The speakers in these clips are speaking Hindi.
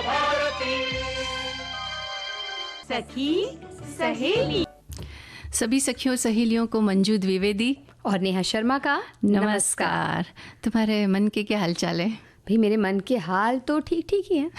भारती। सखी सहेली। सभी सखियों सहेलियों को मंजू द्विवेदी और नेहा शर्मा का नमस्कार। तुम्हारे मन के क्या हालचाल है? भाई मेरे मन के हाल तो ठीक ठीक ही हैं।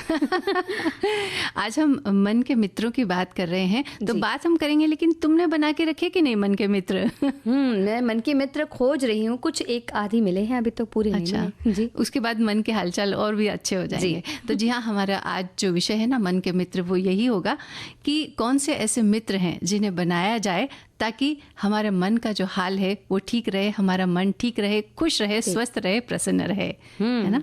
आज हम मन के मित्रों की बात कर रहे हैं, तो बात हम करेंगे, लेकिन तुमने बना के रखे कि नहीं मन के मित्र? मैं मन के मित्र खोज रही हूँ, कुछ एक आधी मिले हैं, अभी तो पूरे नहीं मिले। जी, उसके बाद मन के हालचाल और भी अच्छे हो जाएंगे। तो जी हाँ, हमारा आज जो विषय है ना मन के मित्र, वो यही होगा कि कौन से ऐसे मित्र हैं जिन्हें बनाया जाए ताकि हमारे मन का जो हाल है वो ठीक रहे, हमारा मन ठीक रहे, खुश रहे, स्वस्थ रहे, प्रसन्न रहे, है ना।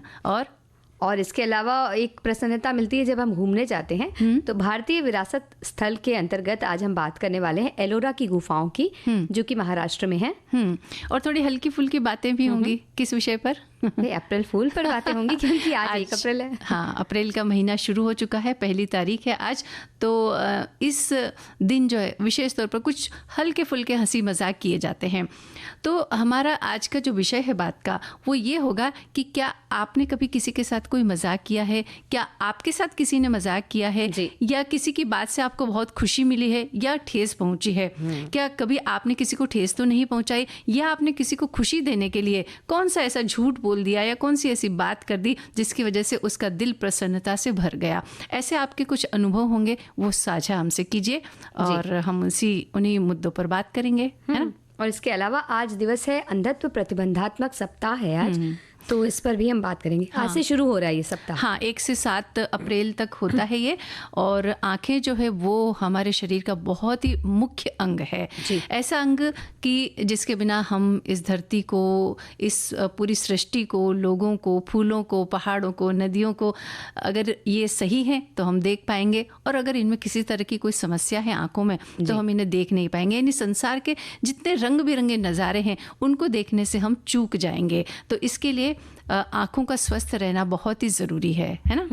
और इसके अलावा एक प्रसन्नता मिलती है जब हम घूमने जाते हैं। तो भारतीय विरासत स्थल के अंतर्गत आज हम बात करने वाले हैं एलोरा की गुफाओं की, जो कि महाराष्ट्र में है। और थोड़ी हल्की फुल्की बातें भी होंगी। किस विषय पर? अप्रैल फूल पर बातें होंगी, क्योंकि आज 1 अप्रैल है। हाँ, अप्रैल का महीना शुरू हो चुका है, 1 तारीख है आज। तो इस दिन जो है विशेष तौर पर कुछ हल्के फुल्के हंसी मजाक किए जाते हैं। तो हमारा आज का जो विषय है बात का, वो ये होगा कि क्या आपने कभी किसी के साथ कोई मजाक किया है? क्या आपके साथ किसी ने मजाक किया है? या किसी की बात से आपको बहुत खुशी मिली है या ठेस पहुंची है? क्या कभी आपने किसी को ठेस तो नहीं पहुंचाई, या आपने किसी को खुशी देने के लिए कौन सा ऐसा झूठ बोल दिया या कौन सी ऐसी बात कर दी जिसकी वजह से उसका दिल प्रसन्नता से भर गया? ऐसे आपके कुछ अनुभव होंगे, वो साझा हमसे कीजिए और हम उन्हीं मुद्दों पर बात करेंगे, है ना। और इसके अलावा आज दिवस है अंधत्व प्रतिबंधात्मक सप्ताह है आज, तो इस पर भी हम बात करेंगे। आज से शुरू हो रहा है ये सप्ताह। हाँ, 1 से 7 अप्रैल तक होता है ये। और आंखें जो है वो हमारे शरीर का बहुत ही मुख्य अंग है। ऐसा अंग कि जिसके बिना हम इस धरती को, इस पूरी सृष्टि को, लोगों को, फूलों को, पहाड़ों को, नदियों को, अगर ये सही है तो हम देख पाएंगे, और अगर इनमें किसी तरह की कोई समस्या है आंखों में तो हम इन्हें देख नहीं पाएंगे। यानी संसार के जितने रंग बिरंगे नज़ारे हैं उनको देखने से हम चूक जाएंगे। तो इसके लिए आंखों का स्वस्थ रहना बहुत ही ज़रूरी है ना।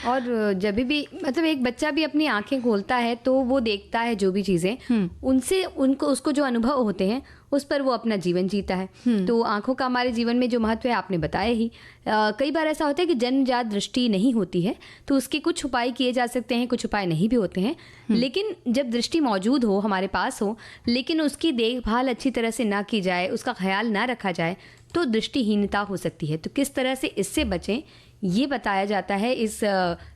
और जब भी मतलब एक बच्चा भी अपनी आंखें खोलता है तो वो देखता है जो भी चीज़ें, उनसे उसको जो अनुभव होते हैं उस पर वो अपना जीवन जीता है। तो आंखों का हमारे जीवन में जो महत्व है आपने बताया ही। कई बार ऐसा होता है कि जन्मजात दृष्टि नहीं होती है, तो उसके कुछ उपाय किए जा सकते हैं, कुछ उपाय नहीं भी होते हैं। लेकिन जब दृष्टि मौजूद हो, हमारे पास हो, लेकिन उसकी देखभाल अच्छी तरह से ना की जाए, उसका ख्याल ना रखा जाए, तो दृष्टिहीनता हो सकती है। तो किस तरह से इससे बचें, ये बताया जाता है इस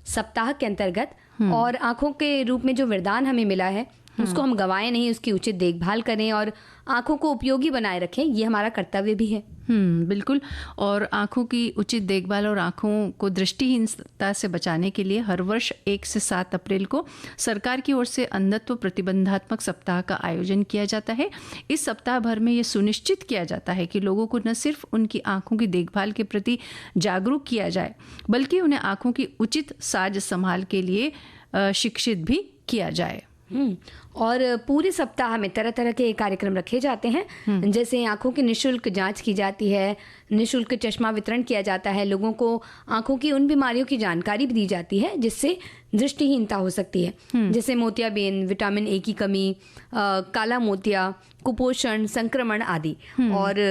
सप्ताह के अंतर्गत। और आंखों के रूप में जो वरदान हमें मिला है उसको हम गंवाएं नहीं, उसकी उचित देखभाल करें और आंखों को उपयोगी बनाए रखें, ये हमारा कर्तव्य भी है। बिल्कुल। और आंखों की उचित देखभाल और आंखों को दृष्टिहीनता से बचाने के लिए हर वर्ष 1 से 7 अप्रैल को सरकार की ओर से अंधत्व प्रतिबंधात्मक सप्ताह का आयोजन किया जाता है। इस सप्ताह भर में ये सुनिश्चित किया जाता है कि लोगों को न सिर्फ उनकी आंखों की देखभाल के प्रति जागरूक किया जाए, बल्कि उन्हें आंखों की उचित साज संभाल के लिए शिक्षित भी किया जाए। और पूरे सप्ताह में तरह तरह के कार्यक्रम रखे जाते हैं। जैसे आंखों की निःशुल्क जांच की जाती है, निःशुल्क चश्मा वितरण किया जाता है, लोगों को आंखों की उन बीमारियों की जानकारी भी दी जाती है जिससे दृष्टिहीनता हो सकती है, जैसे मोतियाबिंद, विटामिन ए की कमी, काला मोतिया, कुपोषण, संक्रमण आदि। और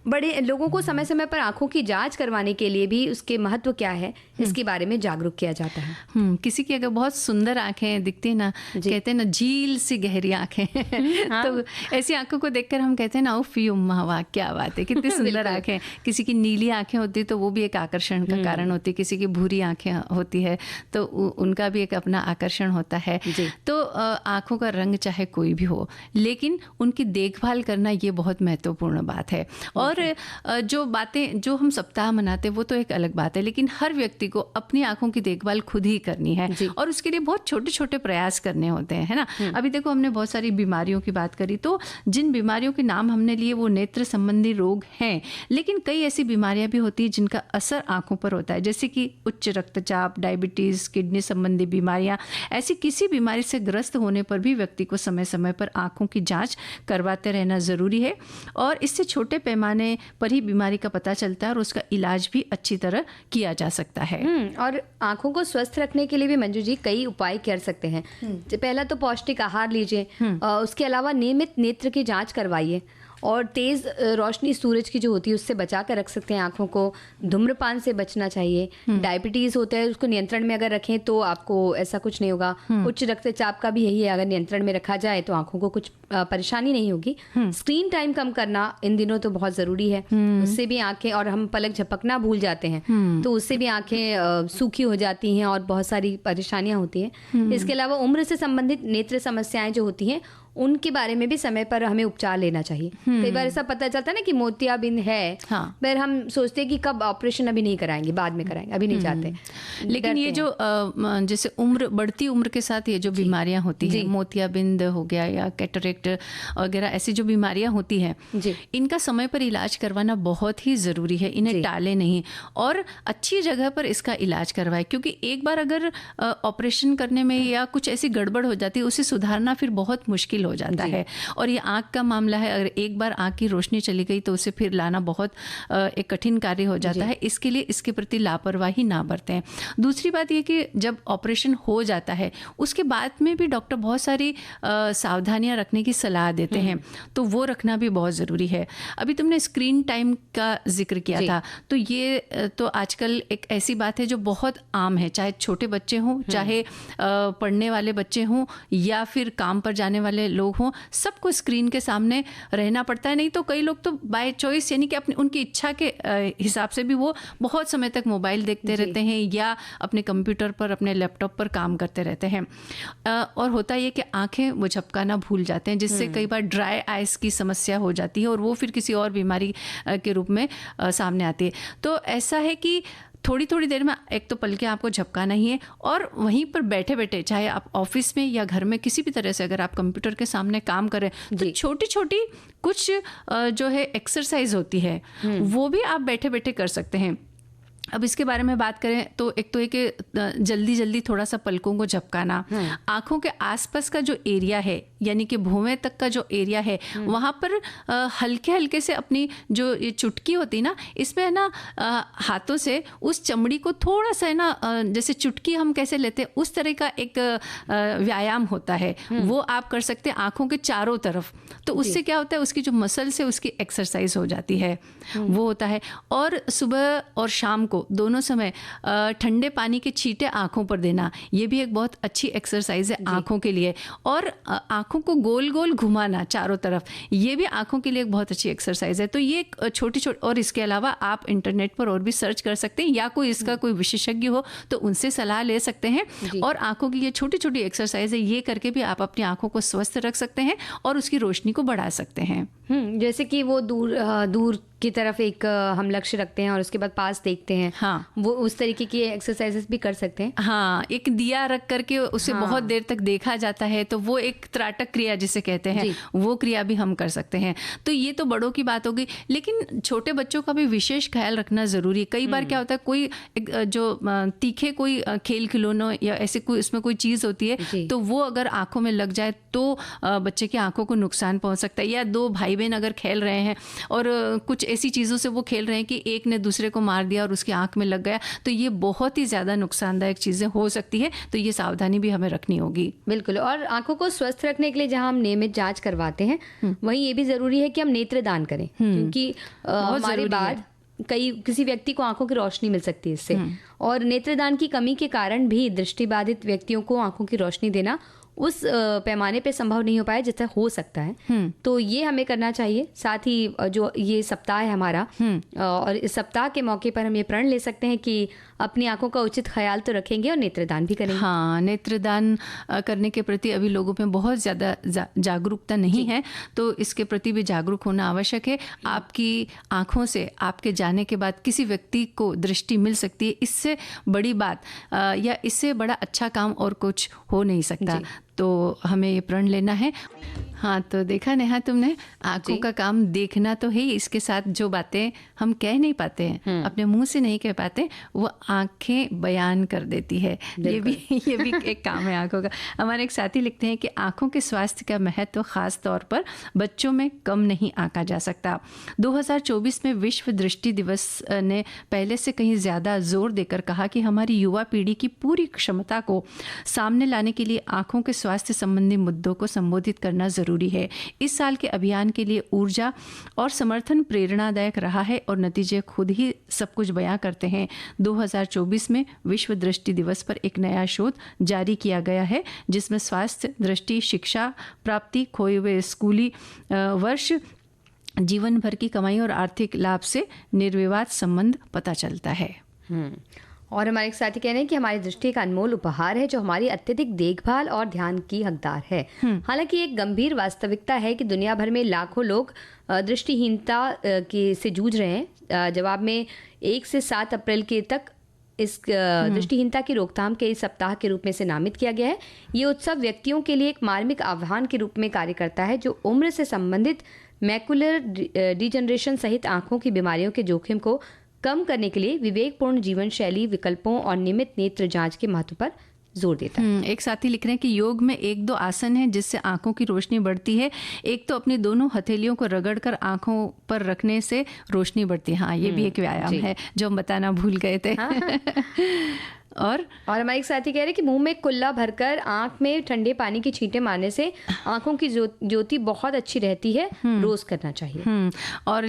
बड़े लोगों को समय समय पर आंखों की जांच करवाने के लिए भी उसके महत्व क्या है इसके बारे में जागरूक किया जाता है। किसी की अगर बहुत सुंदर आंखें दिखती है ना, कहते हैं ना झील सी गहरी आंखें तो ऐसी आंखों को देखकर हम कहते हैं ना, उफ युम्मा वाह क्या बात है, कितनी सुंदर आंखें। किसी की नीली आंखें होती तो वो भी एक आकर्षण का कारण होती, किसी की भूरी आंखें होती है तो उनका भी एक अपना आकर्षण होता है। तो आंखों का रंग चाहे कोई भी हो, लेकिन उनकी देखभाल करना ये बहुत महत्वपूर्ण बात है। और जो बातें जो हम सप्ताह मनाते हैं वो तो एक अलग बात है, लेकिन हर व्यक्ति को अपनी आंखों की देखभाल खुद ही करनी है और उसके लिए बहुत छोटे छोटे प्रयास करने होते हैं, है ना। अभी देखो हमने बहुत सारी बीमारियों की बात करी, तो जिन बीमारियों के नाम हमने लिए वो नेत्र संबंधी रोग हैं, लेकिन कई ऐसी बीमारियां भी होती है जिनका असर आंखों पर होता है, जैसे कि उच्च रक्तचाप, डायबिटीज़, किडनी संबंधी बीमारियां। ऐसी किसी बीमारी से ग्रस्त होने पर भी व्यक्ति को समय समय पर आंखों की जांच करवाते रहना ज़रूरी है और इससे छोटे पैमाने पर ही बीमारी का पता चलता है और उसका इलाज भी अच्छी तरह किया जा सकता है। और आंखों को स्वस्थ रखने के लिए भी मंजू जी कई उपाय कर सकते हैं। पहला तो पौष्टिक आहार लीजिए, उसके अलावा नियमित नेत्र की जांच करवाइए और तेज़ रोशनी सूरज की जो होती है उससे बचा कर रख सकते हैं आँखों को। धूम्रपान से बचना चाहिए। डायबिटीज़ होता है, उसको नियंत्रण में अगर रखें तो आपको ऐसा कुछ नहीं होगा। उच्च रक्तचाप का भी यही है, अगर नियंत्रण में रखा जाए तो आँखों को कुछ परेशानी नहीं होगी। स्क्रीन टाइम कम करना इन दिनों तो बहुत ज़रूरी है। उससे भी आँखें, और हम पलक झपकना भूल जाते हैं तो उससे भी आँखें सूखी हो जाती हैं और बहुत सारी परेशानियाँ होती हैं। इसके अलावा उम्र से संबंधित नेत्र समस्याएं जो होती हैं उनके बारे में भी समय पर हमें उपचार लेना चाहिए। कई बार ऐसा पता चलता है ना कि मोतियाबिंद है, पर हम सोचते हैं कि कब ऑपरेशन, अभी नहीं कराएंगे, बाद में कराएंगे, अभी नहीं चाहते। लेकिन ये जो जैसे उम्र बढ़ती उम्र के साथ ये जो बीमारियां होती हैं, मोतियाबिंद हो गया या कैटरेक्ट वगैरह, ऐसी जो बीमारियां होती हैं, इनका समय पर इलाज करवाना बहुत ही ज़रूरी है। इन्हें टाले नहीं और अच्छी जगह पर इसका इलाज करवाए, क्योंकि एक बार अगर ऑपरेशन करने में या कुछ ऐसी गड़बड़ हो जाती है, उसे सुधारना फिर बहुत मुश्किल हो जाता है। और ये आँख का मामला है, अगर एक बार आँख की रोशनी चली गई तो उसे फिर लाना बहुत एक कठिन कार्य हो जाता है। इसके लिए इसके प्रति लापरवाही ना बरतें। दूसरी बात ये कि जब ऑपरेशन हो जाता है उसके बाद में भी डॉक्टर बहुत सारी सावधानियां रखने की सलाह देते हैं, तो वो रखना भी बहुत ज़रूरी है। अभी तुमने स्क्रीन टाइम का जिक्र किया था, तो ये तो आजकल एक ऐसी बात है जो बहुत आम है, चाहे छोटे बच्चे हों, चाहे पढ़ने वाले बच्चे हों या फिर काम पर जाने वाले लोग हों, सबको स्क्रीन के सामने रहना पड़ता है। नहीं तो कई लोग तो बाय चॉइस, यानी कि अपनी उनकी इच्छा के हिसाब से भी वो बहुत समय तक मोबाइल देखते रहते हैं या अपने कंप्यूटर पर, अपने लैपटॉप पर काम करते रहते हैं। और होता ये कि आंखें वो झपकाना भूल जाते हैं, जिससे कई बार ड्राई आइज की समस्या हो जाती है और वो फिर किसी और बीमारी के रूप में सामने आती है। तो ऐसा है कि थोड़ी थोड़ी देर में एक तो पलकें आपको झपकाना ही है, और वहीं पर बैठे बैठे, चाहे आप ऑफिस में या घर में किसी भी तरह से अगर आप कंप्यूटर के सामने काम करें, तो छोटी छोटी कुछ जो है एक्सरसाइज होती है वो भी आप बैठे बैठे कर सकते हैं। अब इसके बारे में बात करें तो एक तो है कि जल्दी जल्दी थोड़ा सा पलकों को झपकाना, आँखों के आसपास का जो एरिया है, यानी कि भौवें तक का जो एरिया है, वहाँ पर हल्के हल्के से अपनी जो ये चुटकी होती है ना, इसमें है ना हाथों से उस चमड़ी को थोड़ा सा है ना, जैसे चुटकी हम कैसे लेते हैं उस तरह का एक व्यायाम होता है, वो आप कर सकते हैं आँखों के चारों तरफ। तो उससे क्या होता है, उसकी जो मसल्स है उसकी एक्सरसाइज हो जाती है, वो होता है। और सुबह और शाम को दोनों समय ठंडे पानी के छींटे आँखों पर देना, ये भी एक बहुत अच्छी एक्सरसाइज है आँखों के लिए। और आँखों को गोल गोल घुमाना चारों तरफ, ये भी आँखों के लिए एक बहुत अच्छी एक्सरसाइज है। तो ये छोटी छोटी, और इसके अलावा आप इंटरनेट पर और भी सर्च कर सकते हैं, या कोई इसका कोई विशेषज्ञ हो तो उनसे सलाह ले सकते हैं। और आँखों की ये छोटी छोटी एक्सरसाइज है, ये करके भी आप अपनी आँखों को स्वस्थ रख सकते हैं और उसकी रोशनी को बढ़ा सकते हैं। जैसे कि वो दूर की तरफ एक हम लक्ष्य रखते हैं और उसके बाद पास देखते हैं, वो उस तरीके की एक्सरसाइजेस भी कर सकते हैं। हाँ, एक दिया रख करके उसे बहुत देर तक देखा जाता है, तो वो एक त्राटक क्रिया जिसे कहते हैं, वो क्रिया भी हम कर सकते हैं। तो ये तो बड़ों की बात होगी, लेकिन छोटे बच्चों का भी विशेष ख्याल रखना जरूरी है। कई बार क्या होता है, कोई जो तीखे कोई खेल खिलौनों या ऐसे कोई उसमें कोई चीज़ होती है, तो वो अगर आंखों में लग जाए तो बच्चे की आंखों को नुकसान पहुंच सकता है। या दो भाई बहन अगर खेल रहे हैं और कुछ ऐसी चीज़ों से वो खेल रहे हैं कि एक ने दूसरे को मार दिया और उसकी आंख में लग गया, तो ये बहुत ही ज़्यादा नुकसानदायक चीज़ें हो सकती है। तो ये सावधानी भी हमें रखनी होगी। बिल्कुल। और आंखों को स्वस्थ रखने के लिए जहाँ हम नियमित जांच करवाते हैं, वहीं ये भी ज़रूरी है कि हम नेत्रदान करें, क्योंकि हमारे बाद किसी व्यक्ति को आंखों की रोशनी मिल सकती है इससे। और नेत्रदान की कमी के कारण भी दृष्टिबाधित व्यक्तियों को आंखों की रोशनी देना उस पैमाने पे संभव नहीं हो पाया जितना हो सकता है। तो ये हमें करना चाहिए। साथ ही जो ये सप्ताह है हमारा, और इस सप्ताह के मौके पर हम ये प्रण ले सकते हैं कि अपनी आंखों का उचित ख्याल तो रखेंगे और नेत्रदान भी करेंगे। हाँ, नेत्रदान करने के प्रति अभी लोगों में बहुत ज़्यादा जागरूकता नहीं है, तो इसके प्रति भी जागरूक होना आवश्यक है। आपकी आंखों से आपके जाने के बाद किसी व्यक्ति को दृष्टि मिल सकती है, इससे बड़ी बात या इससे बड़ा अच्छा काम और कुछ हो नहीं सकता। तो हमें ये प्रण लेना है। हाँ, तो देखा नेहा तुमने, आंखों का काम देखना तो है ही, इसके साथ जो बातें हम कह नहीं पाते हैं, अपने मुंह से नहीं कह पाते, वो आंखें बयान कर देती है। ये भी एक काम है आंखों का। हमारे एक साथी लिखते हैं कि आंखों के स्वास्थ्य का महत्व खास तौर पर बच्चों में कम नहीं आंका जा सकता। 2024 में विश्व दृष्टि दिवस ने पहले से कहीं ज़्यादा जोर देकर कहा कि हमारी युवा पीढ़ी की पूरी क्षमता को सामने लाने के लिए आंखों के स्वास्थ्य संबंधी मुद्दों को संबोधित करना जरूरी ज़रूरी है। इस साल के अभियान के लिए ऊर्जा और समर्थन प्रेरणादायक रहा है और नतीजे खुद ही सब कुछ बयां करते हैं। 2024 में विश्व दृष्टि दिवस पर एक नया शोध जारी किया गया है जिसमें स्वास्थ्य, दृष्टि, शिक्षा प्राप्ति, खोए हुए स्कूली वर्ष, जीवन भर की कमाई और आर्थिक लाभ से निर्विवाद संबंध पता चलता है। और हमारे एक साथी कह रहे हैं कि हमारी दृष्टि एक अनमोल उपहार है जो हमारी अत्यधिक देखभाल और ध्यान की हकदार है। हालांकि एक गंभीर वास्तविकता है कि दुनिया भर में लाखों लोग दृष्टिहीनता से जूझ रहे हैं। जवाब में 1 से 7 अप्रैल के तक इस दृष्टिहीनता की रोकथाम के इस सप्ताह के रूप में से नामित किया गया है। ये उत्सव व्यक्तियों के लिए एक मार्मिक आह्वान के रूप में कार्य करता है जो उम्र से संबंधित मैकुलर डिजनरेशन सहित आंखों की बीमारियों के जोखिम को कम करने के लिए विवेकपूर्ण जीवन शैली विकल्पों और नियमित नेत्र जांच के महत्व पर जोर देता है। एक साथी लिख रहे हैं कि योग में 1-2 आसन हैं जिससे आंखों की रोशनी बढ़ती है। एक तो अपनी दोनों हथेलियों को रगड़कर आंखों पर रखने से रोशनी बढ़ती है। हाँ, ये भी एक व्यायाम है जो हम बताना भूल गए थे। और हमारे एक साथी कह रहे हैं कि मुंह में कुल्ला भरकर आंख में ठंडे पानी की छींटे मारने से आंखों की ज्योति बहुत अच्छी रहती है, रोज करना चाहिए। और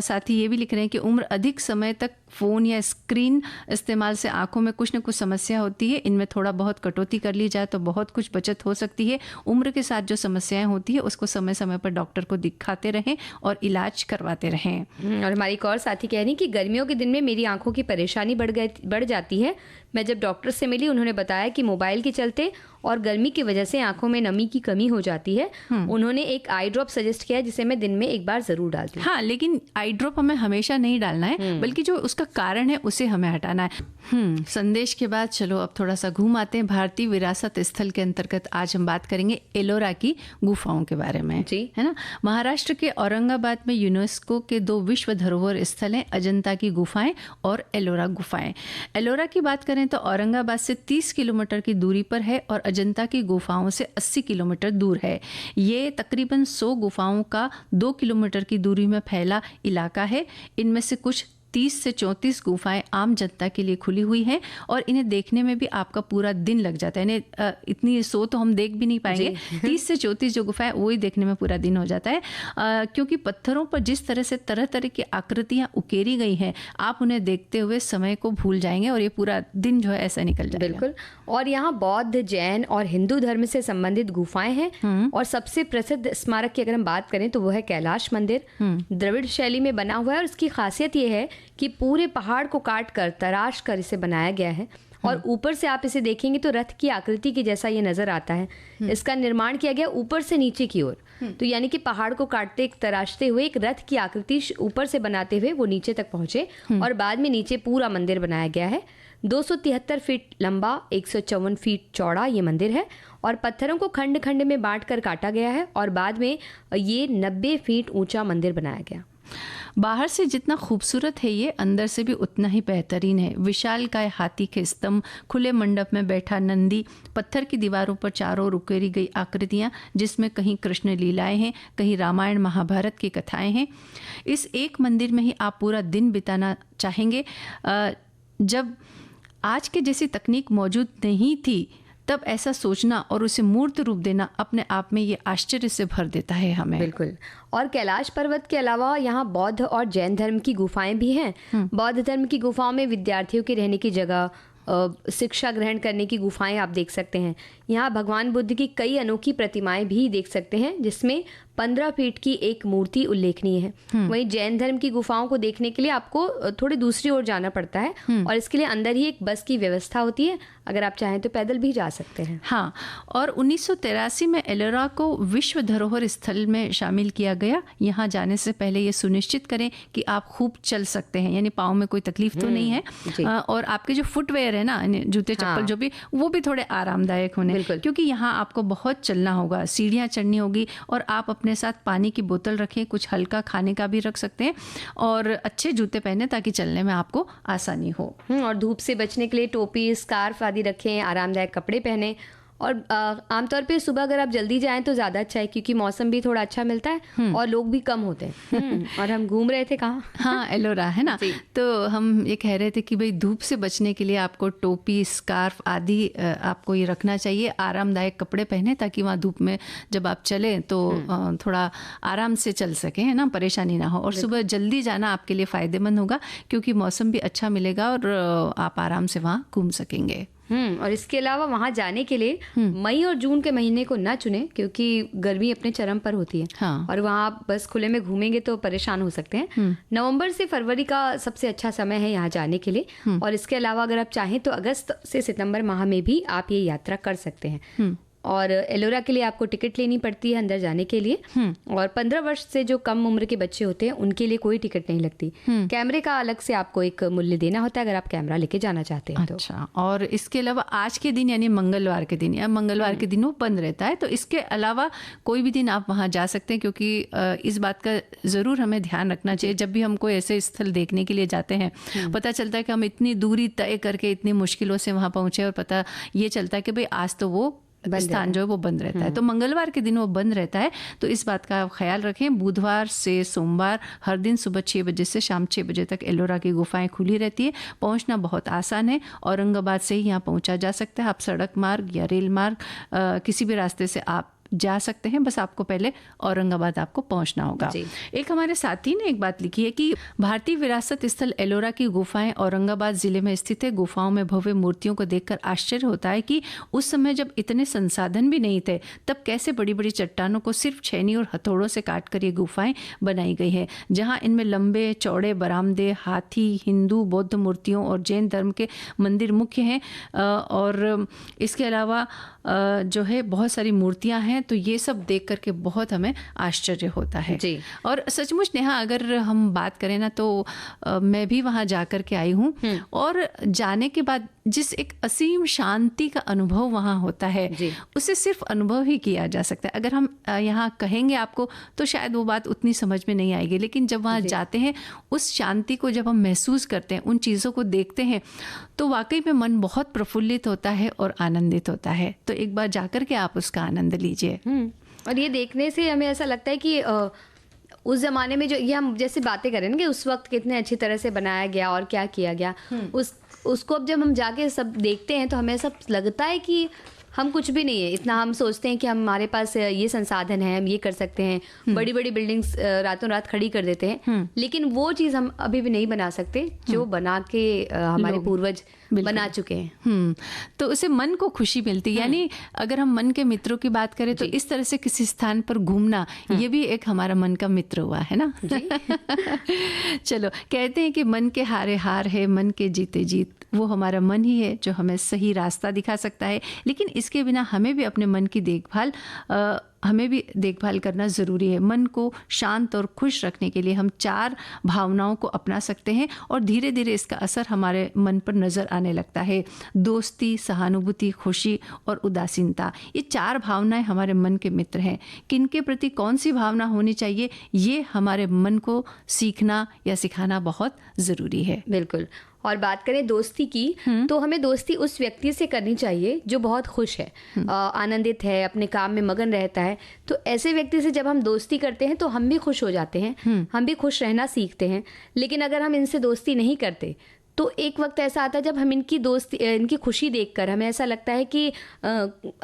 साथी ये भी लिख रहे हैं कि उम्र अधिक समय तक फ़ोन या स्क्रीन इस्तेमाल से आंखों में कुछ न कुछ समस्या होती है। इनमें थोड़ा बहुत कटौती कर ली जाए तो बहुत कुछ बचत हो सकती है। उम्र के साथ जो समस्याएं होती है उसको समय समय पर डॉक्टर को दिखाते रहें और इलाज करवाते रहें। और हमारी एक और साथी कह रही कि गर्मियों के दिन में मेरी आंखों की परेशानी बढ़ जाती है। मैं जब डॉक्टर से मिली उन्होंने बताया कि मोबाइल के चलते और गर्मी की वजह से आंखों में नमी की कमी हो जाती है। उन्होंने एक आई ड्रॉप सजेस्ट किया जिसे मैं दिन में एक बार जरूर डालती हूँ। हाँ, लेकिन आई ड्रॉप हमें हमेशा नहीं डालना है, बल्कि जो उसका कारण है उसे हमें हटाना है। संदेश के बाद चलो अब थोड़ा सा घूम आते हैं। भारतीय विरासत स्थल के अंतर्गत आज हम बात करेंगे एलोरा की गुफाओं के बारे में, जी है ना। महाराष्ट्र के औरंगाबाद में यूनेस्को के 2 विश्व धरोहर स्थल हैं, अजंता की गुफाएं और एलोरा गुफाएं। एलोरा की बात करें तो औरंगाबाद से 30 किलोमीटर की दूरी पर है और अजंता की गुफाओं से 80 किलोमीटर दूर है। ये तकरीबन 100 गुफाओं का 2 किलोमीटर की दूरी में फैला इलाका है। इनमें से कुछ 30 से 34 गुफाएं आम जनता के लिए खुली हुई हैं और इन्हें देखने में भी आपका पूरा दिन लग जाता है। इन्हें इतनी 100 तो हम देख भी नहीं पाएंगे। 30 से 34 जो गुफाएं वही देखने में पूरा दिन हो जाता है, क्योंकि पत्थरों पर जिस तरह से तरह तरह की आकृतियां उकेरी गई हैं, आप उन्हें देखते हुए समय को भूल जाएंगे और ये पूरा दिन जो है ऐसा निकल जाएगा। बिल्कुल। और यहाँ बौद्ध, जैन और हिंदू धर्म से संबंधित गुफाएं हैं। और सबसे प्रसिद्ध स्मारक की अगर हम बात करें तो वो है कैलाश मंदिर। द्रविड़ शैली में बना हुआ है और इसकी खासियत ये है कि पूरे पहाड़ को काट कर तराश कर इसे बनाया गया है और ऊपर से आप इसे देखेंगे तो रथ की आकृति के जैसा ये नजर आता है। इसका निर्माण किया गया ऊपर से नीचे की ओर, तो यानी कि पहाड़ को काटते तराशते हुए एक रथ की आकृति ऊपर से बनाते हुए वो नीचे तक पहुंचे और बाद में नीचे पूरा मंदिर बनाया गया है। 273 फीट लंबा, 154 फीट चौड़ा ये मंदिर है और पत्थरों को खंड खंड में बांट कर काटा गया है और बाद में ये 90 फीट ऊंचा मंदिर बनाया गया। बाहर से जितना खूबसूरत है ये, अंदर से भी उतना ही बेहतरीन है। विशालकाय हाथी के स्तंभ, खुले मंडप में बैठा नंदी, पत्थर की दीवारों पर चारों ओर उकेरी गई आकृतियाँ जिसमें कहीं कृष्ण लीलाएं हैं, कहीं रामायण महाभारत की कथाएं हैं। इस एक मंदिर में ही आप पूरा दिन बिताना चाहेंगे। जब आज के जैसी तकनीक मौजूद नहीं थी तब ऐसा सोचना और उसे मूर्त रूप देना अपने आप में ये आश्चर्य से भर देता है हमें। बिल्कुल। और कैलाश पर्वत के अलावा यहाँ बौद्ध और जैन धर्म की गुफाएं भी हैं। बौद्ध धर्म की गुफाओं में विद्यार्थियों के रहने की जगह, शिक्षा ग्रहण करने की गुफाएं आप देख सकते हैं। यहाँ भगवान बुद्ध की कई अनोखी प्रतिमाएं भी देख सकते हैं जिसमें 15 फीट की एक मूर्ति उल्लेखनीय है। वहीं जैन धर्म की गुफाओं को देखने के लिए आपको थोड़ी दूसरी ओर जाना पड़ता है और इसके लिए अंदर ही एक बस की व्यवस्था होती है। अगर आप चाहें तो पैदल भी जा सकते हैं। हाँ, और 1983 में एलोरा को विश्व धरोहर स्थल में शामिल किया गया। यहाँ जाने से पहले ये सुनिश्चित करें कि आप खूब चल सकते हैं, यानी पाँव में कोई तकलीफ तो नहीं है और आपके जो फुटवेयर है ना, जूते चप्पल जो भी, वो भी थोड़े आरामदायक होने, क्योंकि यहाँ आपको बहुत चलना होगा, सीढ़ियाँ चढ़नी होगी और आप अपने साथ पानी की बोतल रखें, कुछ हल्का खाने का भी रख सकते हैं और अच्छे जूते पहने ताकि चलने में आपको आसानी हो। और धूप से बचने के लिए टोपी, स्कार्फ आदि रखें, आरामदायक कपड़े पहने और आमतौर पे सुबह अगर आप जल्दी जाएं तो ज़्यादा अच्छा है, क्योंकि मौसम भी थोड़ा अच्छा मिलता है और लोग भी कम होते हैं। और हम घूम रहे थे कहाँ? हाँ, एलोरा है ना। तो हम ये कह रहे थे कि भाई धूप से बचने के लिए आपको टोपी, स्कार्फ आदि आपको ये रखना चाहिए। आरामदायक कपड़े पहने ताकि वहाँ धूप में जब आप चलें तो थोड़ा आराम से चल सकें, है ना, परेशानी ना हो। और सुबह जल्दी जाना आपके लिए फ़ायदेमंद होगा क्योंकि मौसम भी अच्छा मिलेगा और आप आराम से वहाँ घूम सकेंगे। और इसके अलावा वहाँ जाने के लिए मई और जून के महीने को ना चुने, क्योंकि गर्मी अपने चरम पर होती है। हाँ। और वहाँ आप बस खुले में घूमेंगे तो परेशान हो सकते हैं। नवंबर से फरवरी का सबसे अच्छा समय है यहाँ जाने के लिए। और इसके अलावा अगर आप चाहें तो अगस्त से सितंबर माह में भी आप ये यात्रा कर सकते हैं। और एलोरा के लिए आपको टिकट लेनी पड़ती है अंदर जाने के लिए। और 15 वर्ष से जो कम उम्र के बच्चे होते हैं उनके लिए कोई टिकट नहीं लगती। कैमरे का अलग से आपको एक मूल्य देना होता है अगर आप कैमरा लेके जाना चाहते हैं। अच्छा, और इसके अलावा आज के दिन यानी मंगलवार के दिन या मंगलवार के दिन वो बंद रहता है। तो इसके अलावा कोई भी दिन आप वहाँ जा सकते हैं, क्योंकि इस बात का ज़रूर हमें ध्यान रखना चाहिए जब भी हम कोई ऐसे स्थल देखने के लिए जाते हैं। पता चलता है कि हम इतनी दूरी तय करके इतनी मुश्किलों से वहाँ पहुँचे और पता ये चलता है कि भाई आज तो वो स्थान जो है वो बंद रहता है। तो मंगलवार के दिन वो बंद रहता है। तो इस बात का ख्याल रखें। बुधवार से सोमवार हर दिन सुबह 6 बजे से शाम 6 बजे तक एलोरा की गुफाएं खुली रहती है। पहुंचना बहुत आसान है। औरंगाबाद से ही यहाँ पहुंचा जा सकता है। आप सड़क मार्ग या रेल मार्ग किसी भी रास्ते से आप जा सकते हैं। बस आपको पहले औरंगाबाद आपको पहुंचना होगा। एक हमारे साथी ने एक बात लिखी है कि भारतीय विरासत स्थल एलोरा की गुफाएं औरंगाबाद जिले में स्थित है। गुफाओं में भव्य मूर्तियों को देखकर आश्चर्य होता है कि उस समय जब इतने संसाधन भी नहीं थे तब कैसे बड़ी बड़ी चट्टानों को सिर्फ छेनी और हथौड़ों से काट कर ये गुफाएं बनाई गई है, जहाँ इनमें लंबे चौड़े बरामदे, हाथी, हिंदू बौद्ध मूर्तियों और जैन धर्म के मंदिर मुख्य हैं। और इसके अलावा जो है बहुत सारी मूर्तियां हैं। तो ये सब देख करके बहुत हमें आश्चर्य होता है जी। और सचमुच नेहा, अगर हम बात करें ना तो मैं भी वहाँ जा कर के आई हूँ और जाने के बाद जिस एक असीम शांति का अनुभव वहाँ होता है उसे सिर्फ अनुभव ही किया जा सकता है। अगर हम यहाँ कहेंगे आपको तो शायद वो बात उतनी समझ में नहीं आएगी, लेकिन जब वहाँ जाते हैं उस शांति को जब हम महसूस करते हैं, उन चीज़ों को देखते हैं तो वाकई में मन बहुत प्रफुल्लित होता है और आनंदित होता है। तो एक बार जाकर के आप उसका आनंद लीजिए। और ये देखने से हमें ऐसा लगता है कि उस ज़माने में जो ये हम जैसे बातें करेंगे उस वक्त कितने अच्छी तरह से बनाया गया और क्या किया गया, उसको अब जब हम जाके सब देखते हैं तो हमें ऐसा लगता है कि हम कुछ भी नहीं है इतना। हम सोचते हैं कि हमारे पास ये संसाधन है, हम ये कर सकते हैं, बड़ी बड़ी बिल्डिंग्स रातों रात खड़ी कर देते हैं, लेकिन वो चीज़ हम अभी भी नहीं बना सकते जो बना के हमारे पूर्वज बना चुके हैं। तो उसे मन को खुशी मिलती है। यानी अगर हम मन के मित्रों की बात करें तो इस तरह से किसी स्थान पर घूमना ये भी एक हमारा मन का मित्र हुआ है ना। चलो, कहते हैं कि मन के हारे हार है, मन के जीते जीत। वो हमारा मन ही है जो हमें सही रास्ता दिखा सकता है, लेकिन इसके बिना हमें भी अपने मन की देखभाल करना ज़रूरी है। मन को शांत और खुश रखने के लिए हम 4 भावनाओं को अपना सकते हैं और धीरे धीरे इसका असर हमारे मन पर नज़र आने लगता है। दोस्ती, सहानुभूति, खुशी और उदासीनता, ये 4 भावनाएं हमारे मन के मित्र हैं। किनके प्रति कौन सी भावना होनी चाहिए ये हमारे मन को सीखना या सिखाना बहुत ज़रूरी है। बिल्कुल। और बात करें दोस्ती की तो हमें दोस्ती उस व्यक्ति से करनी चाहिए जो बहुत खुश है, आनंदित है, अपने काम में मगन रहता है। तो ऐसे व्यक्ति से जब हम दोस्ती करते हैं तो हम भी खुश हो जाते हैं, हम भी खुश रहना सीखते हैं। लेकिन अगर हम इनसे दोस्ती नहीं करते तो एक वक्त ऐसा आता है जब हम इनकी खुशी देखकर हमें ऐसा लगता है कि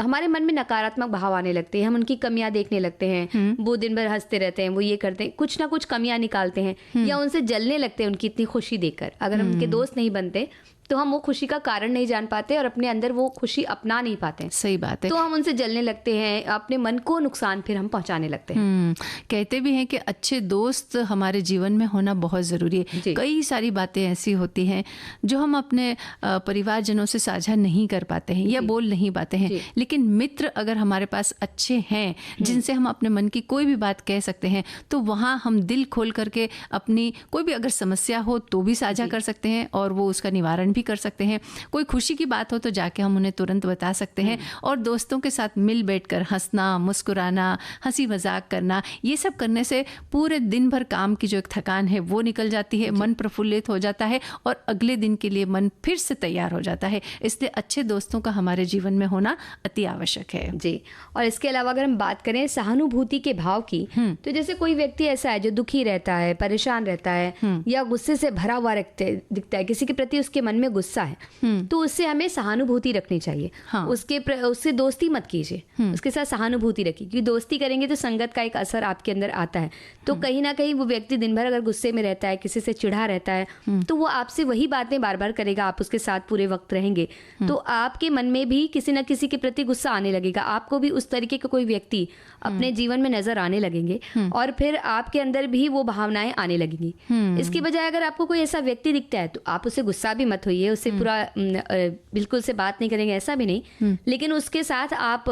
हमारे मन में नकारात्मक भाव आने लगते हैं, हम उनकी कमियां देखने लगते हैं। वो दिन भर हंसते रहते हैं, वो ये करते हैं, कुछ ना कुछ कमियां निकालते हैं या उनसे जलने लगते हैं उनकी इतनी खुशी देखकर। अगर हम उनके दोस्त नहीं बनते तो हम वो खुशी का कारण नहीं जान पाते और अपने अंदर वो खुशी अपना नहीं पाते। सही बात है। तो हम उनसे जलने लगते हैं, अपने मन को नुकसान फिर हम पहुंचाने लगते हैं। कहते भी हैं कि अच्छे दोस्त हमारे जीवन में होना बहुत ज़रूरी है। कई सारी बातें ऐसी होती हैं जो हम अपने परिवारजनों से साझा नहीं कर पाते हैं या बोल नहीं पाते हैं, लेकिन मित्र अगर हमारे पास अच्छे हैं जिनसे हम अपने मन की कोई भी बात कह सकते हैं तो वहाँ हम दिल खोल करके अपनी कोई भी अगर समस्या हो तो भी साझा कर सकते हैं और वो उसका निवारण भी कर सकते हैं। कोई खुशी की बात हो तो जाके हम उन्हें तुरंत बता सकते हैं। और दोस्तों के साथ मिल बैठकर हंसना, मुस्कुराना, हंसी मजाक करना, ये सब करने से पूरे दिन भर काम की जो एक थकान है वो निकल जाती है, मन प्रफुल्लित हो जाता है और अगले दिन के लिए मन फिर से तैयार हो जाता है। इसलिए अच्छे दोस्तों का हमारे जीवन में होना अति आवश्यक है जी। और इसके अलावा अगर हम बात करें सहानुभूति के भाव की, तो जैसे कोई व्यक्ति ऐसा है जो दुखी रहता है, परेशान रहता है या गुस्से से भरा हुआ दिखता है, किसी के प्रति उसके मन में गुस्सा है, तो उससे हमें सहानुभूति रखनी चाहिए। हाँ। उससे दोस्ती मत कीजिए, उसके साथ सहानुभूति रखिए, क्योंकि दोस्ती करेंगे तो संगत का एक असर आपके अंदर आता है। तो कहीं ना कहीं वो व्यक्ति दिन भर अगर गुस्से में रहता है, किसी से चिढ़ा रहता है, तो वो आपसे वही बातें बार बार करेगा, आप उसके साथ पूरे वक्त रहेंगे, तो आपके मन में भी किसी न किसी के प्रति गुस्सा आने लगेगा, आपको भी उस तरीके का कोई व्यक्ति अपने जीवन में नजर आने लगेंगे और फिर आपके अंदर भी वो भावनाएं आने लगेंगी। इसकी बजाय अगर आपको कोई ऐसा व्यक्ति दिखता है तो आप उससे गुस्सा भी मत होइए, उससे पूरा बिल्कुल से बात नहीं करेंगे ऐसा भी नहीं, लेकिन उसके साथ आप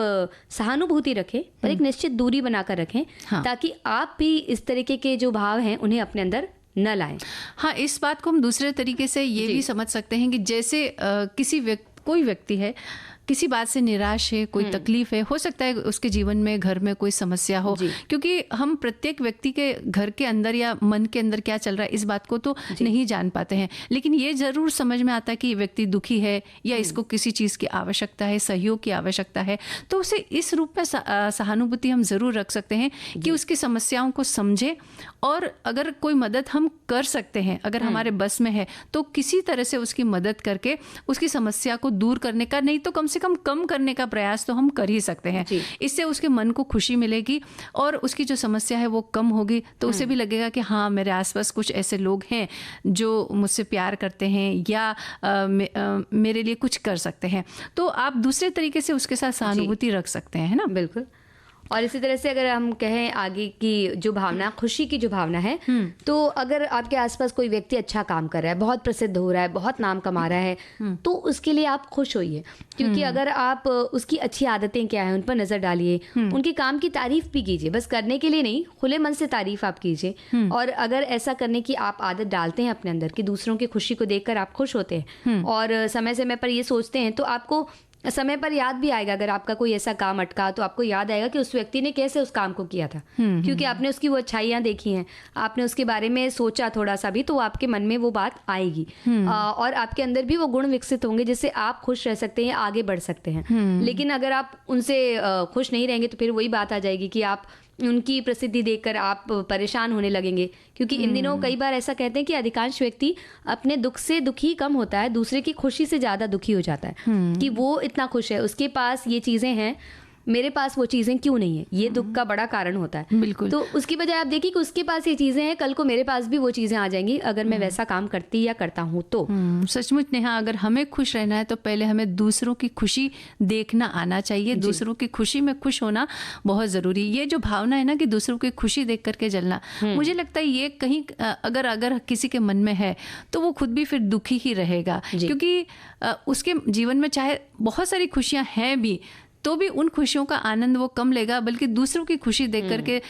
सहानुभूति रखें पर एक निश्चित दूरी बनाकर रखें। हाँ। ताकि आप भी इस तरीके के जो भाव हैं उन्हें अपने अंदर न लाएं। हाँ, इस बात को हम दूसरे तरीके से ये भी समझ सकते हैं कि जैसे कोई व्यक्ति है, किसी बात से निराश है, कोई तकलीफ है, हो सकता है उसके जीवन में घर में कोई समस्या हो, क्योंकि हम प्रत्येक व्यक्ति के घर के अंदर या मन के अंदर क्या चल रहा है इस बात को तो नहीं जान पाते हैं, लेकिन ये जरूर समझ में आता है कि ये व्यक्ति दुखी है या इसको किसी चीज़ की आवश्यकता है, सहयोग की आवश्यकता है, तो उसे इस रूप में सहानुभूति हम ज़रूर रख सकते हैं कि उसकी समस्याओं को समझे और अगर कोई मदद हम कर सकते हैं, अगर हमारे बस में है, तो किसी तरह से उसकी मदद करके उसकी समस्या को दूर करने का, नहीं तो कम करने का प्रयास तो हम कर ही सकते हैं। इससे उसके मन को खुशी मिलेगी और उसकी जो समस्या है वो कम होगी, तो उसे भी लगेगा कि हाँ, मेरे आसपास कुछ ऐसे लोग हैं जो मुझसे प्यार करते हैं या मेरे लिए कुछ कर सकते हैं। तो आप दूसरे तरीके से उसके साथ सहानुभूति रख सकते हैं, है ना? बिल्कुल। और इसी तरह से अगर हम कहें आगे की जो भावना, खुशी की जो भावना है, तो अगर आपके आसपास कोई व्यक्ति अच्छा काम कर रहा है, बहुत प्रसिद्ध हो रहा है, बहुत नाम कमा रहा है, तो उसके लिए आप खुश होइए, क्योंकि अगर आप उसकी अच्छी आदतें क्या है उन पर नजर डालिए, उनके काम की तारीफ भी कीजिए, बस करने के लिए नहीं, खुले मन से तारीफ आप कीजिए। और अगर ऐसा करने की आप आदत डालते हैं अपने अंदर कि दूसरों की खुशी को देखकर आप खुश होते हैं और समय समय पर ये सोचते हैं, तो आपको समय पर याद भी आएगा। अगर आपका कोई ऐसा काम अटका तो आपको याद आएगा कि उस व्यक्ति ने कैसे उस काम को किया था, क्योंकि आपने उसकी वो अच्छाइयाँ देखी हैं, आपने उसके बारे में सोचा थोड़ा सा भी, तो आपके मन में वो बात आएगी और आपके अंदर भी वो गुण विकसित होंगे जिससे आप खुश रह सकते हैं, आगे बढ़ सकते हैं। लेकिन अगर आप उनसे खुश नहीं रहेंगे तो फिर वही बात आ जाएगी कि आप उनकी प्रसिद्धि देखकर आप परेशान होने लगेंगे, क्योंकि इन दिनों कई बार ऐसा कहते हैं कि अधिकांश व्यक्ति अपने दुख से दुखी कम होता है, दूसरे की खुशी से ज़्यादा दुखी हो जाता है कि वो इतना खुश है, उसके पास ये चीज़ें हैं, मेरे पास वो चीज़ें क्यों नहीं है, ये दुख का बड़ा कारण होता है। बिल्कुल। तो उसकी बजाय आप देखिए कि उसके पास ये चीज़ें हैं, कल को मेरे पास भी वो चीज़ें आ जाएंगी अगर मैं वैसा काम करती या करता हूँ तो। सचमुच नेहा, अगर हमें खुश रहना है तो पहले हमें दूसरों की खुशी देखना आना चाहिए, दूसरों की खुशी में खुश होना बहुत ज़रूरी। ये जो भावना है ना कि दूसरों की खुशी देख करके जलना, मुझे लगता है ये कहीं अगर किसी के मन में है तो वो खुद भी फिर दुखी ही रहेगा, क्योंकि उसके जीवन में चाहे बहुत सारी खुशियाँ हैं भी तो भी उन खुशियों का आनंद वो कम लेगा, बल्कि दूसरों की खुशी देख करके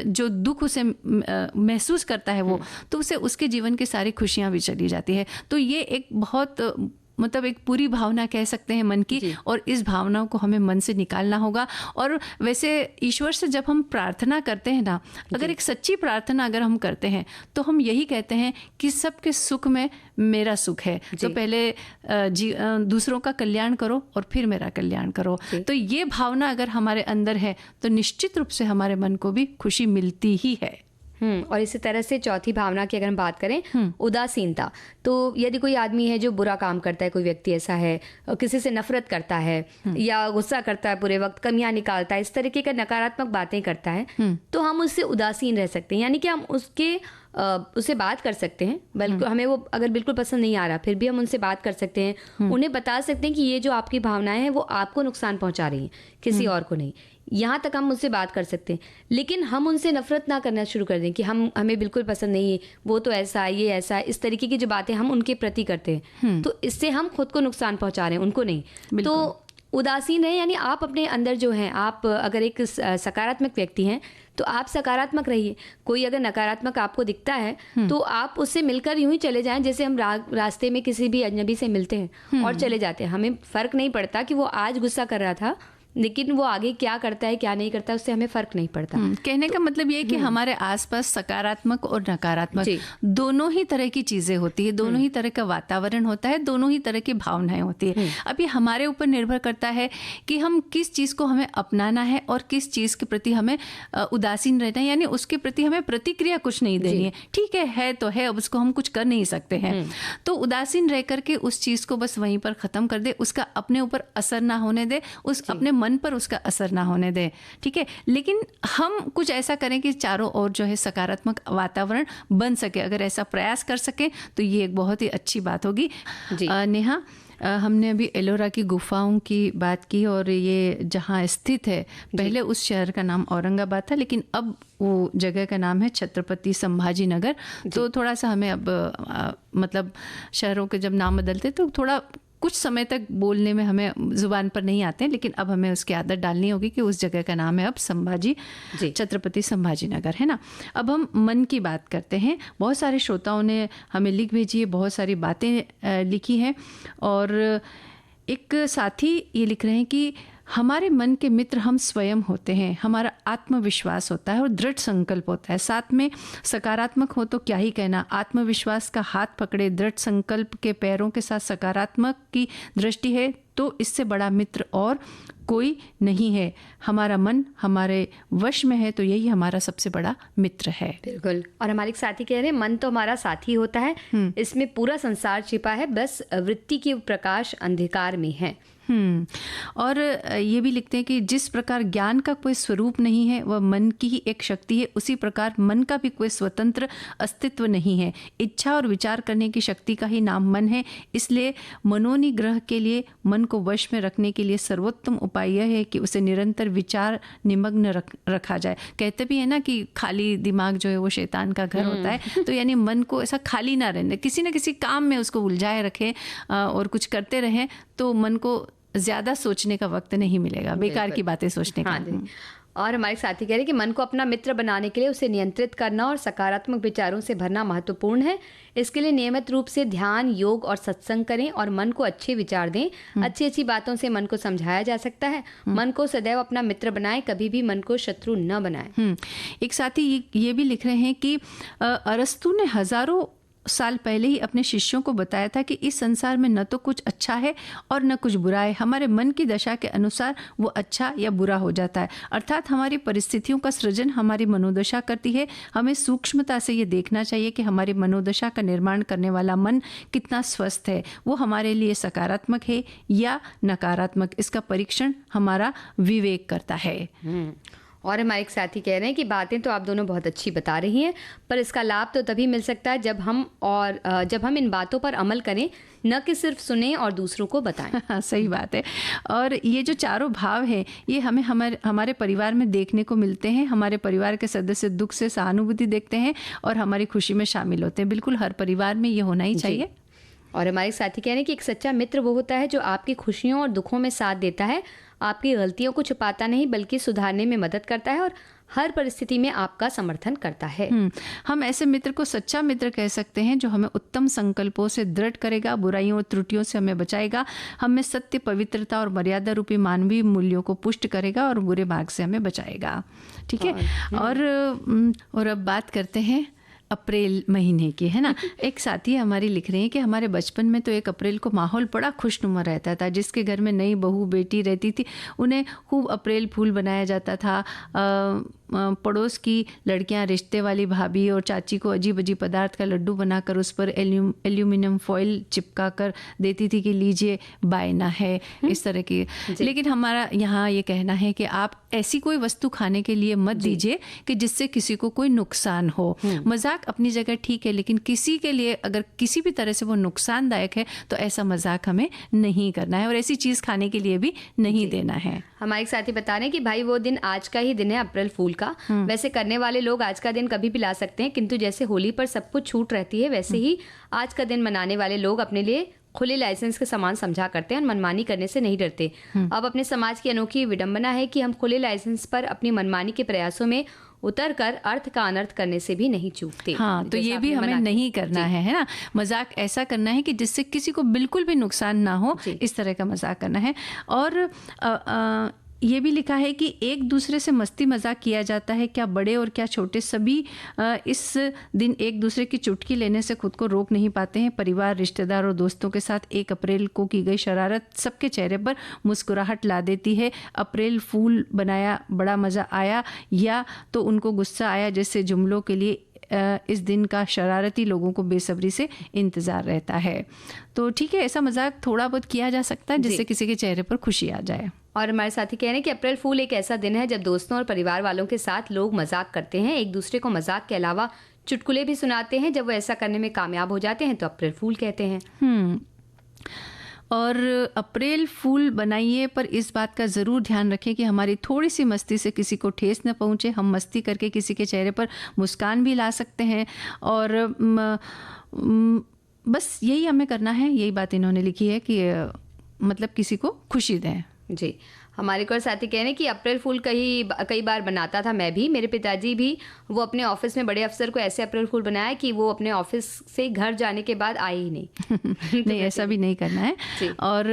जो दुख उसे महसूस करता है वो, तो उसे उसके जीवन की सारी खुशियां भी चली जाती है। तो ये एक बहुत मतलब एक पूरी भावना कह सकते हैं मन की, और इस भावना को हमें मन से निकालना होगा। और वैसे ईश्वर से जब हम प्रार्थना करते हैं ना, अगर एक सच्ची प्रार्थना अगर हम करते हैं तो हम यही कहते हैं कि सबके सुख में मेरा सुख है, तो पहले दूसरों का कल्याण करो और फिर मेरा कल्याण करो। तो ये भावना अगर हमारे अंदर है तो निश्चित रूप से हमारे मन को भी खुशी मिलती ही है। और इसी तरह से चौथी भावना की अगर हम बात करें, उदासीनता, तो यदि कोई आदमी है जो बुरा काम करता है, कोई व्यक्ति ऐसा है, किसी से नफरत करता है या गुस्सा करता है, पूरे वक्त कमियां निकालता है, इस तरीके का नकारात्मक बातें करता है, तो हम उससे उदासीन रह सकते हैं। यानी कि हम उससे बात कर सकते हैं, बल्कि हमें वो अगर बिल्कुल पसंद नहीं आ रहा फिर भी हम उनसे बात कर सकते हैं, उन्हें बता सकते हैं कि ये जो आपकी भावनाएं हैं वो आपको नुकसान पहुंचा रही हैं, किसी और को नहीं। यहाँ तक हम उनसे बात कर सकते हैं, लेकिन हम उनसे नफरत ना करना शुरू कर दें कि हमें बिल्कुल पसंद नहीं है, वो तो ऐसा है, ये ऐसा है, इस तरीके की जो बातें हम उनके प्रति करते हैं, तो इससे हम खुद को नुकसान पहुंचा रहे हैं, उनको नहीं। तो उदासीन रहे, यानी आप अपने अंदर जो हैं, आप अगर एक सकारात्मक व्यक्ति हैं तो आप सकारात्मक रहिए। कोई अगर नकारात्मक आपको दिखता है तो आप उससे मिलकर यूं ही चले जाएं, जैसे हम रास्ते में किसी भी अजनबी से मिलते हैं और चले जाते हैं। हमें फ़र्क नहीं पड़ता कि वो आज गुस्सा कर रहा था, लेकिन वो आगे क्या करता है क्या नहीं करता उससे हमें फ़र्क नहीं पड़ता। कहने का मतलब ये है कि हमारे आसपास सकारात्मक और नकारात्मक दोनों ही तरह की चीज़ें होती है, दोनों ही तरह का वातावरण होता है, दोनों ही तरह की भावनाएं होती है। अब ये हमारे ऊपर निर्भर करता है कि हम किस चीज़ को हमें अपनाना है और किस चीज़ के प्रति हमें उदासीन रहना है, यानी उसके प्रति हमें प्रतिक्रिया कुछ नहीं देनी है। ठीक है तो है, अब उसको हम कुछ कर नहीं सकते हैं, तो उदासीन रह करके उस चीज़ को बस वहीं पर ख़त्म कर दे, उसका अपने ऊपर असर ना होने दे, उस अपने मन पर उसका असर ना होने दे। ठीक है, लेकिन हम कुछ ऐसा करें कि चारों ओर जो है सकारात्मक वातावरण बन सके। अगर ऐसा प्रयास कर सके तो ये एक बहुत ही अच्छी बात होगी। नेहा, हमने अभी एलोरा की गुफाओं की बात की और ये जहाँ स्थित है, पहले उस शहर का नाम औरंगाबाद था, लेकिन अब वो जगह का नाम है छत्रपति संभाजी नगर। तो थोड़ा सा हमें अब मतलब शहरों के जब नाम बदलते तो थोड़ा कुछ समय तक बोलने में हमें ज़ुबान पर नहीं आते हैं, लेकिन अब हमें उसकी आदत डालनी होगी कि उस जगह का नाम है अब छत्रपति संभाजी नगर, है ना। अब हम मन की बात करते हैं। बहुत सारे श्रोताओं ने हमें लिख भेजी है, बहुत सारी बातें लिखी हैं, और एक साथी ये लिख रहे हैं कि हमारे मन के मित्र हम स्वयं होते हैं, हमारा आत्मविश्वास होता है और दृढ़ संकल्प होता है, साथ में सकारात्मक हो तो क्या ही कहना। आत्मविश्वास का हाथ पकड़े, दृढ़ संकल्प के पैरों के साथ सकारात्मक की दृष्टि है तो इससे बड़ा मित्र और कोई नहीं है। हमारा मन हमारे वश में है तो यही हमारा सबसे बड़ा मित्र है। बिल्कुल। और हमारे साथी कह रहे हैं मन तो हमारा साथी होता है, इसमें पूरा संसार छिपा है, बस वृत्ति की प्रकाश अंधकार में है। और ये भी लिखते हैं कि जिस प्रकार ज्ञान का कोई स्वरूप नहीं है वह मन की ही एक शक्ति है, उसी प्रकार मन का भी कोई स्वतंत्र अस्तित्व नहीं है। इच्छा और विचार करने की शक्ति का ही नाम मन है। इसलिए मनोनिग्रह के लिए, मन को वश में रखने के लिए सर्वोत्तम उपाय यह है कि उसे निरंतर विचार निमग्न रखा जाए। कहते भी है ना कि खाली दिमाग जो है वो शैतान का घर होता है, तो यानी मन को ऐसा खाली ना रहने, किसी न किसी काम में उसको उलझाए रखें और कुछ करते रहें, तो मन को ज्यादा सोचने का वक्त नहीं मिलेगा, बेकार की बातें सोचने का। और हमारे साथी कह रहे हैं कि मन को अपना मित्र बनाने के लिए उसे नियंत्रित करना और सकारात्मक विचारों से भरना महत्वपूर्ण है। इसके लिए नियमित रूप से ध्यान, योग और सत्संग करें और मन को अच्छे विचार दें। अच्छी अच्छी बातों से मन को समझाया जा सकता है। मन को सदैव अपना मित्र बनाएं, कभी भी मन को शत्रु न बनाएं। एक साथी ये भी लिख रहे हैं कि अरस्तु ने हजारों साल पहले ही अपने शिष्यों को बताया था कि इस संसार में न तो कुछ अच्छा है और न कुछ बुरा है, हमारे मन की दशा के अनुसार वो अच्छा या बुरा हो जाता है। अर्थात हमारी परिस्थितियों का सृजन हमारी मनोदशा करती है। हमें सूक्ष्मता से ये देखना चाहिए कि हमारी मनोदशा का निर्माण करने वाला मन कितना स्वस्थ है, वो हमारे लिए सकारात्मक है या नकारात्मक। इसका परीक्षण हमारा विवेक करता है। और हमारे एक साथी कह रहे हैं कि बातें तो आप दोनों बहुत अच्छी बता रही हैं, पर इसका लाभ तो तभी मिल सकता है जब हम इन बातों पर अमल करें, न कि सिर्फ सुने और दूसरों को बताएं। सही बात है। और ये जो चारों भाव हैं ये हमें हमारे परिवार में देखने को मिलते हैं। हमारे परिवार के सदस्य दुख से सहानुभूति देखते हैं और हमारी खुशी में शामिल होते हैं। बिल्कुल हर परिवार में ये होना ही चाहिए। और हमारे साथी कह रहे हैं कि एक सच्चा मित्र वो होता है जो आपकी खुशियों और दुखों में साथ देता है, आपकी गलतियों को छुपाता नहीं बल्कि सुधारने में मदद करता है और हर परिस्थिति में आपका समर्थन करता है। हम ऐसे मित्र को सच्चा मित्र कह सकते हैं जो हमें उत्तम संकल्पों से दृढ़ करेगा, बुराइयों और त्रुटियों से हमें बचाएगा, हमें सत्य, पवित्रता और मर्यादा रूपी मानवीय मूल्यों को पुष्ट करेगा और बुरे मार्ग से हमें बचाएगा। ठीक है। और अब बात करते हैं अप्रैल महीने की, है ना। एक साथी हमारी लिख रही हैं कि हमारे बचपन में तो 1 अप्रैल को माहौल बड़ा खुशनुमा रहता था। जिसके घर में नई बहू बेटी रहती थी उन्हें खूब अप्रैल फूल बनाया जाता था। पड़ोस की लड़कियां रिश्ते वाली भाभी और चाची को अजीब अजीब पदार्थ का लड्डू बनाकर उस पर एल्यूमिनियम फॉइल चिपका कर देती थी कि लीजिए बायना है, इस तरह की। लेकिन हमारा यहाँ ये कहना है कि आप ऐसी कोई वस्तु खाने के लिए मत दीजिए कि जिससे किसी को कोई नुकसान हो। मजाक अपनी जगह ठीक है, लेकिन किसी के लिए अगर किसी भी तरह से वो नुकसानदायक है तो ऐसा मजाक हमें नहीं करना है और ऐसी चीज़ खाने के लिए भी नहीं देना है। हमारे साथी बता रहे हैं कि भाई वो दिन आज का ही दिन है, अप्रैल फूल का। वैसे करने वाले लोग आज का दिन कभी भी ला सकते हैं, किंतु जैसे होली पर सब कुछ छूट रहती है वैसे ही आज का दिन मनाने वाले लोग अपने लिए खुले लाइसेंस के समान समझा करते हैं और मनमानी करने से नहीं डरते। अब अपने समाज की अनोखी विडंबना है कि हम खुले लाइसेंस पर अपनी मनमानी के प्रयासों में उतर कर अर्थ का अनर्थ करने से भी नहीं चूकते। हाँ, तो ये भी हमें नहीं करना है ना। मजाक ऐसा करना है कि जिससे किसी को बिल्कुल भी नुकसान ना हो, इस तरह का मजाक करना है। और ये भी लिखा है कि एक दूसरे से मस्ती मजाक किया जाता है, क्या बड़े और क्या छोटे, सभी इस दिन एक दूसरे की चुटकी लेने से खुद को रोक नहीं पाते हैं। परिवार, रिश्तेदार और दोस्तों के साथ 1 अप्रैल को की गई शरारत सबके चेहरे पर मुस्कुराहट ला देती है। अप्रैल फूल बनाया, बड़ा मज़ा आया, या तो उनको गुस्सा आया, जैसे जुमलों के लिए इस दिन का शरारती लोगों को बेसब्री से इंतज़ार रहता है। तो ठीक है, ऐसा मजाक थोड़ा बहुत किया जा सकता है जिससे किसी के चेहरे पर खुशी आ जाए। और हमारे साथी कह रहे हैं कि अप्रैल फूल एक ऐसा दिन है जब दोस्तों और परिवार वालों के साथ लोग मजाक करते हैं, एक दूसरे को मजाक के अलावा चुटकुले भी सुनाते हैं। जब वो ऐसा करने में कामयाब हो जाते हैं तो अप्रैल फूल कहते हैं। और अप्रैल फूल बनाइए, पर इस बात का ज़रूर ध्यान रखें कि हमारी थोड़ी सी मस्ती से किसी को ठेस न पहुँचे। हम मस्ती करके किसी के चेहरे पर मुस्कान भी ला सकते हैं, और बस यही हमें करना है। यही बात इन्होंने लिखी है कि मतलब किसी को खुशी दें। जी, हमारे को साथी कह रहे हैं कि अप्रैल फूल कई बार बनाता था मैं भी। मेरे पिताजी भी, वो अपने ऑफिस में बड़े अफसर को ऐसे अप्रैल फूल बनाया कि वो अपने ऑफिस से घर जाने के बाद आए ही नहीं। नहीं, ऐसा भी नहीं करना है। और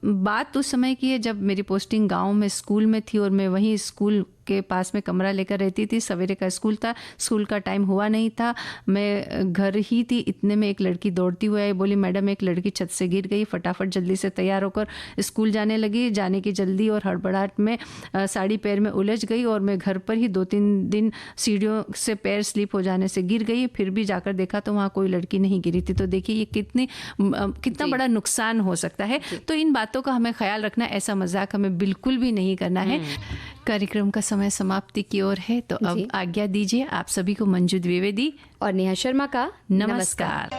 बात उस समय की है जब मेरी पोस्टिंग गांव में स्कूल में थी, और मैं वहीं स्कूल के पास में कमरा लेकर रहती थी। सवेरे का स्कूल था, स्कूल का टाइम हुआ नहीं था, मैं घर ही थी। इतने में एक लड़की दौड़ती हुई आई, बोली मैडम एक लड़की छत से गिर गई। फटाफट जल्दी से तैयार होकर स्कूल जाने लगी। जाने की जल्दी और हड़बड़ाहट में साड़ी पैर में उलझ गई, और मैं घर पर ही 2-3 दिन सीढ़ियों से पैर स्लिप हो जाने से गिर गई। फिर भी जाकर देखा तो वहाँ कोई लड़की नहीं गिरी थी। तो देखिए ये कितना बड़ा नुकसान हो सकता है। तो इन बातों का हमें ख्याल रखना, ऐसा मजाक हमें बिल्कुल भी नहीं करना है। कार्यक्रम का समय समाप्ति की ओर है, तो अब आज्ञा दीजिए आप सभी को। मंजू द्विवेदी और नेहा शर्मा का नमस्कार।